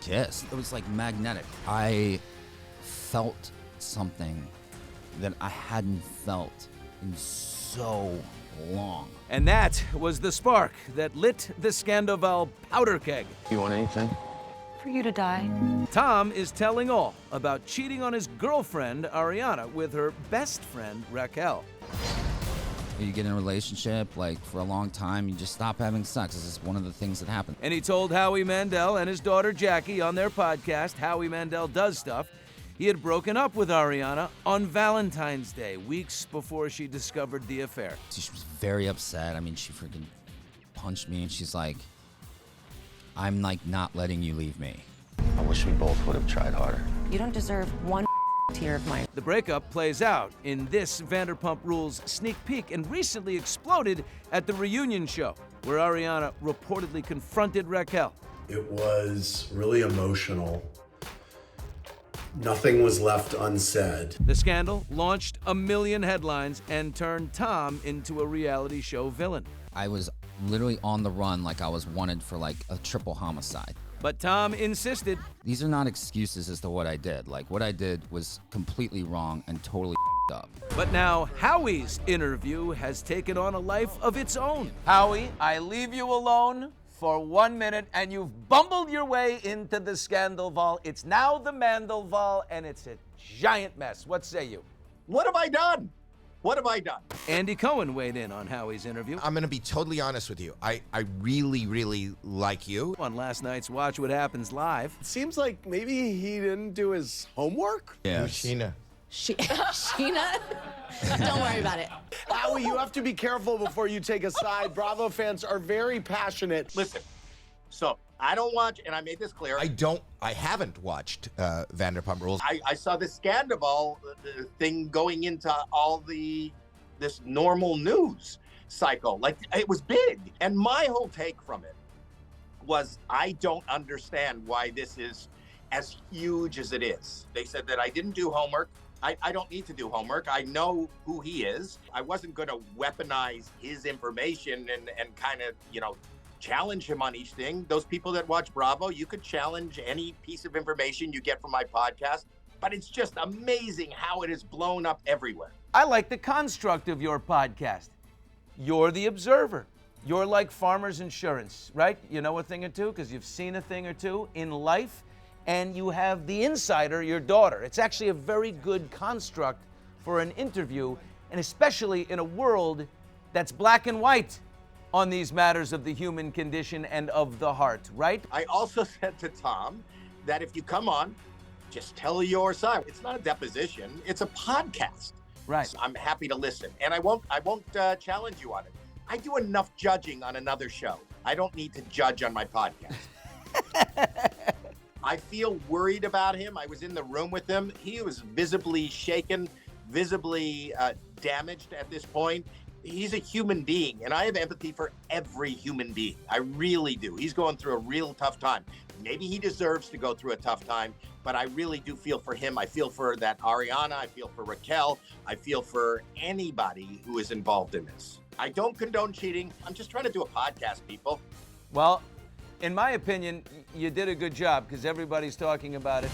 kissed. It was like magnetic. I felt something that I hadn't felt in so long. And that was the spark that lit the Sandoval powder keg. You want anything? For you to die. Tom is telling all about cheating on his girlfriend, Ariana, with her best friend, Raquel. You get in a relationship, like, for a long time, you just stop having sex. This is one of the things that happen. And he told Howie Mandel and his daughter Jackie on their podcast, Howie Mandel Does Stuff, he had broken up with Ariana on Valentine's Day, weeks before she discovered the affair. She was very upset. I mean, she freaking punched me, and she's like, I'm, like, not letting you leave me. I wish we both would have tried harder. You don't deserve one tear of mine. The breakup plays out in this Vanderpump Rules sneak peek and recently exploded at the reunion show, where Ariana reportedly confronted Raquel. It was really emotional. Nothing was left unsaid. The scandal launched a million headlines and turned Tom into a reality show villain. I was literally on the run, like I was wanted for, like, a triple homicide. But Tom insisted. These are not excuses as to what I did. Like, what I did was completely wrong and totally up. But now Howie's interview has taken on a life of its own. Howie, I leave you alone for 1 minute, and you've bumbled your way into the Sandoval. It's now the Mandelval, and it's a giant mess. What say you? What have I done? What have I done? Andy Cohen weighed in on Howie's interview. I'm going to be totally honest with you. I really, really like you. On last night's Watch What Happens Live. It seems like maybe he didn't do his homework. Yes. Sheena. Sheena? Don't worry about it. Howie, you have to be careful before you take a side. Bravo fans are very passionate. Listen, so I don't watch, and I made this clear. I haven't watched Vanderpump Rules. I saw the Sandoval thing going into all this normal news cycle. Like, it was big. And my whole take from it was, I don't understand why this is as huge as it is. They said that I didn't do homework. I don't need to do homework. I know who he is. I wasn't going to weaponize his information and kind of, challenge him on each thing. Those people that watch Bravo, you could challenge any piece of information you get from my podcast, but it's just amazing how it is blown up everywhere. I like the construct of your podcast. You're the observer. You're like Farmers Insurance, right? You know a thing or two because you've seen a thing or two in life, and you have the insider, your daughter. It's actually a very good construct for an interview, and especially in a world that's black and white on these matters of the human condition and of the heart, right? I also said to Tom that if you come on, just tell your side. It's not a deposition, it's a podcast. Right. So I'm happy to listen, and I won't challenge you on it. I do enough judging on another show. I don't need to judge on my podcast. I feel worried about him. I was in the room with him. He was visibly shaken, visibly damaged at this point. He's a human being, and I have empathy for every human being. I really do. He's going through a real tough time. Maybe he deserves to go through a tough time, but I really do feel for him. I feel for that Ariana. I feel for Raquel. I feel for anybody who is involved in this. I don't condone cheating. I'm just trying to do a podcast, people. Well, in my opinion, you did a good job because everybody's talking about it.